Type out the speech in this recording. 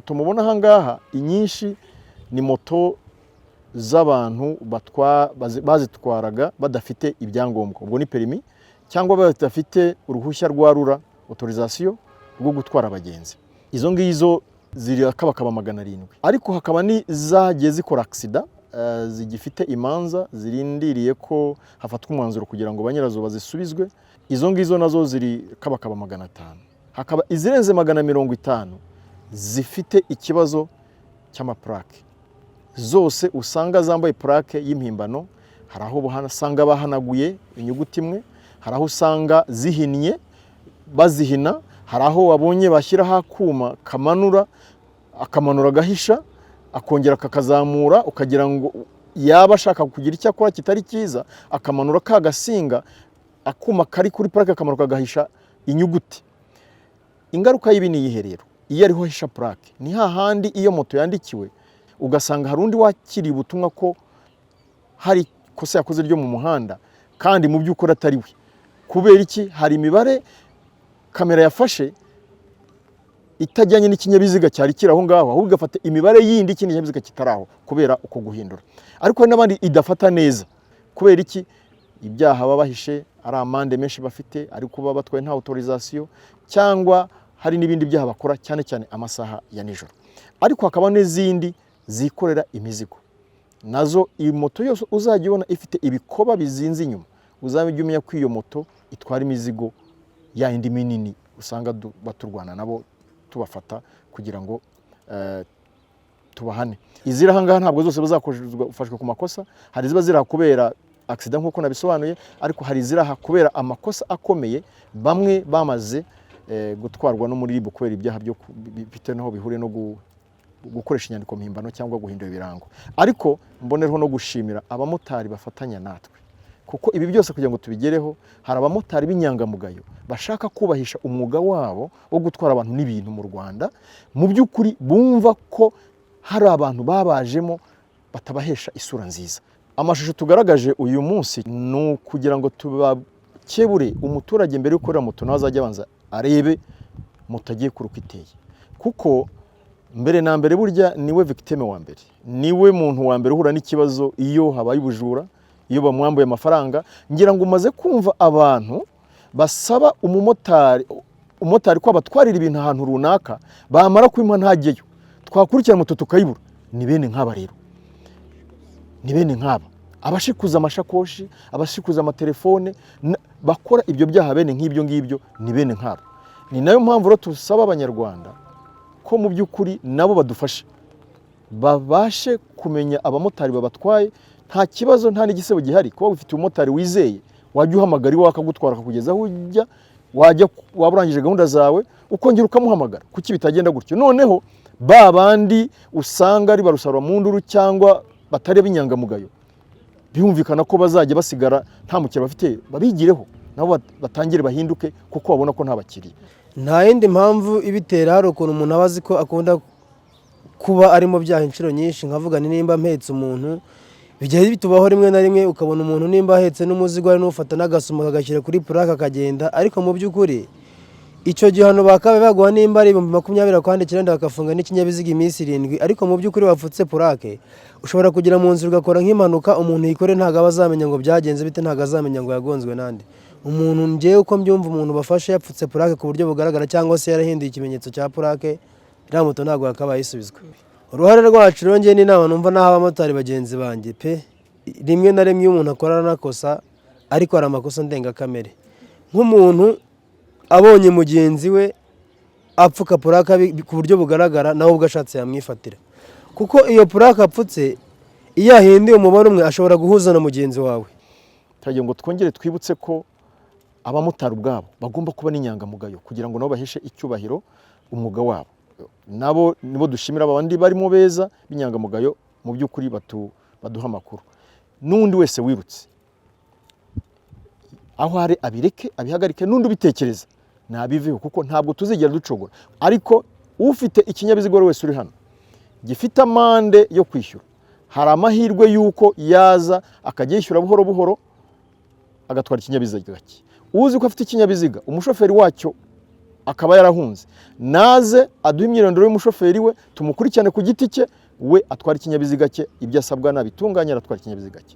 moto mubona aha ngaha inyinshi ni moto z'abantu bazitwaraga badafite ibyangombwa, ubwo ni perimi cyangwa badafite uruhushya rwa rura autorisation rwo gutwara abagenzi. Izo ngizo ziri akabakaba 700, ariko hakaba ni zagiye zikora accident zigifite imanza zirindiriye ko hafatwa umwanzuro kugira ngo banyirazo bazisubizwe. Izo ngizo nazo ziri kabakaba 500. Hakaba izirenze 150 zifite ikibazo cy'amaplaque. Zose usanga zambaye plaque y'impimbano, hari aho usanga bahanaguye inyuguti imwe, hari aho usanga zihinnye bazihina, hari aho wabonye bashyiraho akuma kamanura akamanura gahisha akongera kakazamura ukagira ngo yaba ashaka kugira icyo akora kitari cyiza, akamanura kagasinga akuma kari kuri plaque akamanuka gahisha inyuguti. Ingaruka y'ibi ni yiherero iyo ariho hisha plaque ni hahandi iyo moto yandikiwe ugasanga hari undi wakiri ubutumwa ko hari kosa yakoze ryo mu muhanda kandi mu by'ukuri atari we. Kubera iki? Hari imibare kamera yafashe itajyanye n'ikinyabiziga cyari kiraho ngaho, ahubwo igafata imibare yindi ikindi kinyabiziga kitaraho kubera uko guhindura. Ariko hari n'abandi idafata neza. Kubera iki? Ibyaha babahishe ari amande menshi bafite, ari kuba batwaye nta autorisation, cyangwa hari n'ibindi byaha bakora cyane cyane amasaha ya nijoro. Ariko hakaba n'izindi zikorera imizigo. Nazo iyi moto yose uzajya ubona ifite ibikoba bizinze inyuma, uzajya umenya ko iyo moto itwara imizigo ya indi minini usanga baturwana nabo tubafata kugira ngo tubahane. Izira hangaha ntabwo zose bazafashwe ku makosa, hari ziba zira kubera accident nkuko nabisobanuye, ariko hari zira kubera amakosa akomeye bamwe bamaze gutwarwa no muri ribu kubera ibyaha byo bifite naho bihure no gukoresha inyandiko mpimbano cyangwa guhindura ibirango. Ariko mbonereho no gushimira abamotari bafatanya natwe, kuko ibi byose kugira ngo tubigereho hari abamotari b'inyangamugayo bashaka kubahisha umwuga wabo wo gutwara abantu n'ibintu mu Rwanda, mu by'ukuri bumva ko hari abantu babajemo batabahesha isura nziza. Amashusho tugaragaje uyu munsi ni ukugira ngo tubakebure umuturage mbere yo gukorera moto nawe azajya abanza arebe moto agiye kuruka iteye, kuko mbere na mbere burya niwe victime wa mbere, niwe muntu wa mbere uhura n'ikibazo iyo habaye ubujura, iyo bamwambuye amafaranga. Ngira ngo umaze kumva abantu basaba umumotari ko abatwarira ibintu ahantu runaka, bamara kwimpa ntageyo, twakurikira moto tukayibura. Ni bene nk'aba rero, ni bene nk'aba abashikuza amashakoshi, abashikuza amatelefone, bakora ibyo byaha bene nk'ibyo ngibyo, ni bene nk'aba. Ni nayo mpamvu rero tusaba abanyarwanda ko mu by'ukuri nabo badufashe babashe kumenya abamotari babatwaye. Nta kibazo nta n'igisebo gihari kuba ufite umumotari wizeye wajya uhamagara iwawe akagutwara akakugeza aho ujya, waba urangije gahunda zawe ukongera ukamuhamagara. Kuki bitagenda gutyo? Noneho ba bandi usanga ari barusarwa mu nduru cyangwa batari b'inyangamugayo, bihumvikana ko bazajya basigara nta mukiriya bafite, babigireho nabo batangire bahinduke kuko babona ko nta bakiriya. Nta yindi mpamvu ibitera hari ukuntu umuntu abazi ko akunda kuba ari mu byaha inshuro nyinshi. Nkavuga ni nimba mpetse umuntu, bijya bitubaho rimwe na rimwe ukabona umuntu nimba ahetse n'umuzigo ari n'ufata n'agasuma kagashyira kuri plaque akagenda, ariko mu by'ukuri icyo gihano bakabe baguha nimba ari 20 kwandikira bakafunga n'ikinyabiziga iminsi 7, ariko mu by'ukuri wapfutse plaque ushobora kugira mu nzira ugakora nk'impanuka, umuntu yikore ntago abazamenya ngo byagenze bite, ntago azamenya ngo yagonzwe nande. Umuntu ngiye uko mbyumva umuntu bafashe yapfutse plaque ku buryo bugaragara cyangwa se yarahinduye ikimenyetso cya plaque, iriya moto ntago yakabaye isubizwa. Uruhare rwacu rongeye ni nama numva naho abamotari bagenzi banjye pe, rimwe na rimwe umuntu akora nakosa ariko ari amakosa ndengakamere. Nk'umuntu abonye mugenzi we apfuka plaque ku buryo bugaragara, nawe ubwashatse yamwifatira, kuko iyo plaque apfutse iyo ahinduye umubare umwe ashobora guhuza na mugenzi wawe. Turagira ngo twongere twibutse ko abamotari ubwabo bagomba kuba n'inyangamugayo kugira ngo nabo bahishe icyubahiro umwuga wabo. Nabo nibo dushimira abandi barimo beza b'inyangamugayo mu by'ukuri baduha amakuru. N'undi wese wirutse aho hari abireke abihagarike, n'undi ubitekereza nabiveho kuko ntabwo tuzigera ducogora. Ariko ufite ikinyabizigo wese uri hano gifite amande yo kwishyura, hari amahirwe yuko yaza akagiyishyura buhoro buhoro agatwara ikinyabiziga cye. Uzi ko afite ikinyabiziga umushoferi wacyo akaba yarahunze, naze aduhe imyirondoro y'umushoferi we tumukurikirane ku giti cye, we atwara ikinyabiziga cye, ibyo asabwa nabitunganye aratwara ikinyabiziga cye.